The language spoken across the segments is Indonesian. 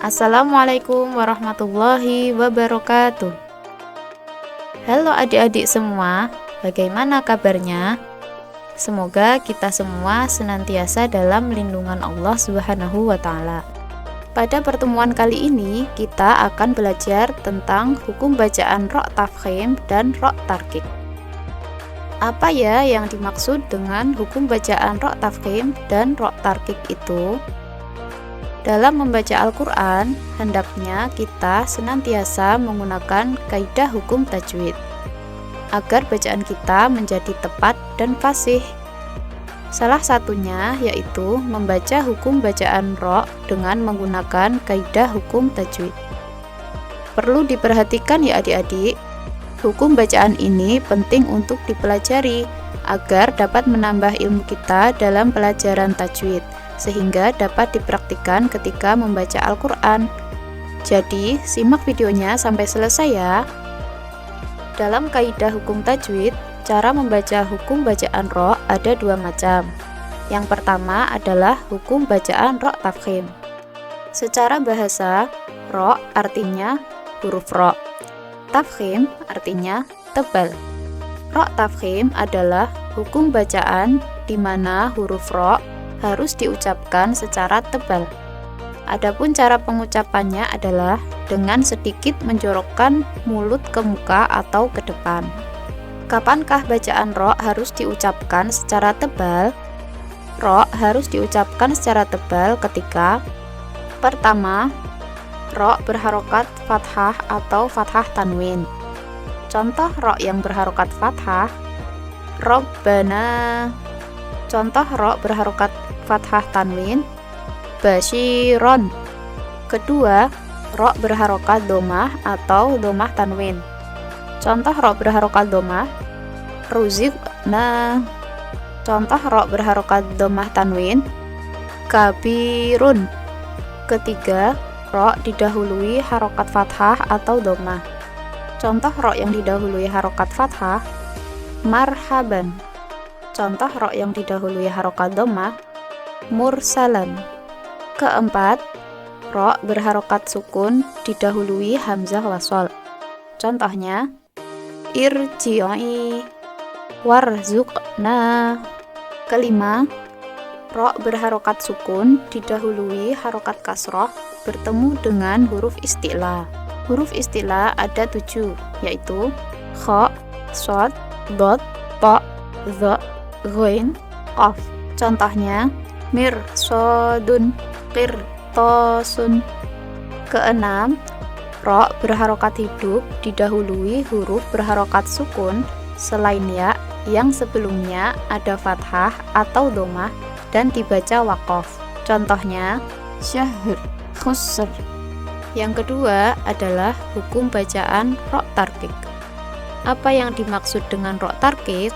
Assalamualaikum warahmatullahi wabarakatuh. Halo adik-adik semua, bagaimana kabarnya? Semoga kita semua senantiasa dalam lindungan Allah Subhanahu wa Ta'ala. Pada pertemuan kali ini, kita akan belajar tentang hukum bacaan ro' tafkhim dan ro' tarqiq. Apa ya yang dimaksud dengan hukum bacaan ro' tafkhim dan ro' tarqiq itu? Dalam membaca Al-Quran, hendaknya kita senantiasa menggunakan kaidah hukum tajwid agar bacaan kita menjadi tepat dan fasih. Salah satunya yaitu membaca hukum bacaan ro' dengan menggunakan kaidah hukum tajwid. Perlu diperhatikan ya adik-adik, hukum bacaan ini penting untuk dipelajari agar dapat menambah ilmu kita dalam pelajaran tajwid, sehingga dapat dipraktikkan ketika membaca Al-Quran. Jadi, simak videonya sampai selesai ya. Dalam kaidah hukum tajwid, cara membaca hukum bacaan ro' ada dua macam. Yang pertama adalah hukum bacaan ro' tafkhim. Secara bahasa, ro' artinya huruf ro', tafkhim artinya tebal. Ro' tafkhim adalah hukum bacaan di mana huruf ro' harus diucapkan secara tebal. Adapun cara pengucapannya adalah dengan sedikit menjorokkan mulut ke muka atau ke depan. Kapankah bacaan ro' harus diucapkan secara tebal? Ro' harus diucapkan secara tebal ketika pertama, ro' berharokat fathah atau fathah tanwin. Contoh ro' yang berharokat fathah, Robbana. Contoh ro' berharokat fathah tanwin, basyiron. Kedua, ro' berharokat domah atau domah tanwin. Contoh ro' berharokat domah, ruziqna. Contoh ro' berharokat domah tanwin, kabirun. Ketiga, ro' didahului harokat fathah atau domah. Contoh ro' yang didahului harokat fathah, marhaban. Contoh ro' yang didahului harokat domah, mursalan. Keempat, ro' berharokat sukun didahului hamzah wasol. Contohnya, irji'i, warzuqna. Kelima, ro' berharokat sukun didahului harokat kasroh bertemu dengan huruf isti'la. Huruf isti'la ada 7, yaitu kha, shod, dot, ta, dha, ghain, qaf. Contohnya, mirsodun, qirtosun. Keenam, ro' berharokat hidup didahului huruf berharokat sukun selain ya yang sebelumnya ada fathah atau domah dan dibaca waqaf. Contohnya, syahr, khusr. Yang kedua adalah hukum bacaan ro' tarqiq. Apa yang dimaksud dengan ro' tarqiq?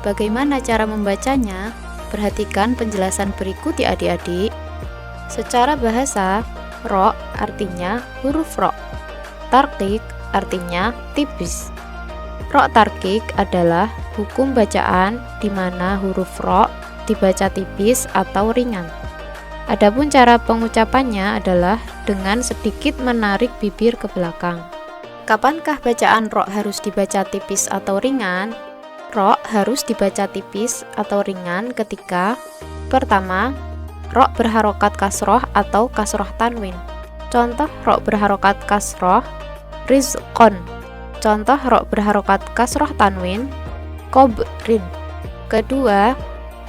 Bagaimana cara membacanya? Perhatikan penjelasan berikut ya adik-adik. Secara bahasa, ro' artinya huruf ro', tarqiq artinya tipis. Ro' tarqiq adalah hukum bacaan di mana huruf ro' dibaca tipis atau ringan. Adapun cara pengucapannya adalah dengan sedikit menarik bibir ke belakang. Kapankah bacaan ro' harus dibaca tipis atau ringan? Ro' harus dibaca tipis atau ringan ketika pertama, ro' berharokat kasroh atau kasroh tanwin. Contoh ro' berharokat kasroh, rizqon. Contoh ro' berharokat kasroh tanwin, qobrin. Kedua,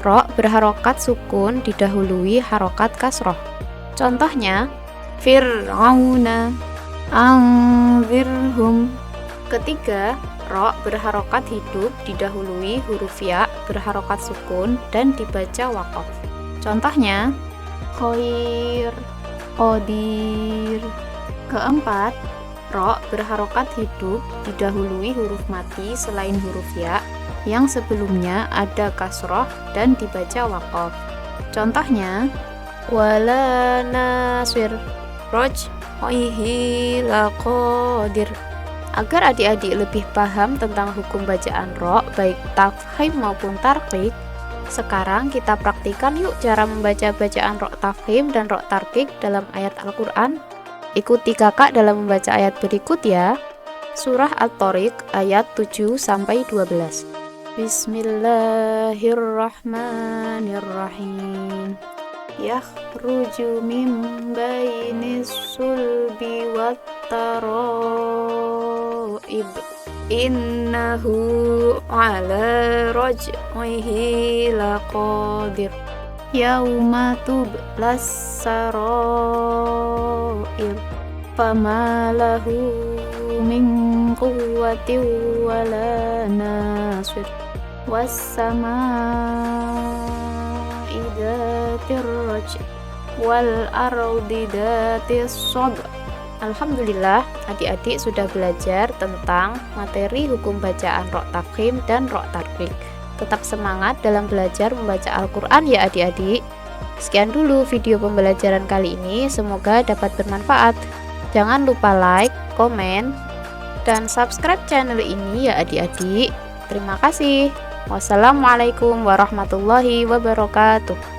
ro' berharokat sukun didahului harokat kasroh. Contohnya, fir'auna, anzirhum. Ketiga, ro' berharokat hidup didahului huruf ya berharokat sukun dan dibaca waqaf. Contohnya, khair, qadir. Keempat, ro' berharokat hidup didahului huruf mati selain huruf ya yang sebelumnya ada kasroh dan dibaca waqaf. Contohnya, wala nasir, roj'ihi laqadir. Agar adik-adik lebih paham tentang hukum bacaan ro' baik tafkhim maupun tarqiq, sekarang kita praktikan yuk cara membaca bacaan ro' tafkhim dan ro' tarqiq dalam ayat Al-Quran. Ikuti kakak dalam membaca ayat berikut ya. Surah At-Thariq ayat 7-12. Bismillahirrahmanirrahim. Yakhruju min bainis sulbi wat taraib. Innahu ala raj'ihi laqadir. Yauma tublas sarair. Fama lahu min quwwatin wala nasir. Was-samaa'i dzatir raj' wal ardi dzatis sadr. Alhamdulillah, adik-adik sudah belajar tentang materi hukum bacaan Ra' Tafkhim dan Ra' Tarqiq. Tetap semangat dalam belajar membaca Al-Quran ya adik-adik. Sekian dulu video pembelajaran kali ini, semoga dapat bermanfaat. Jangan lupa like, komen, dan subscribe channel ini ya adik-adik. Terima kasih. Wassalamualaikum warahmatullahi wabarakatuh.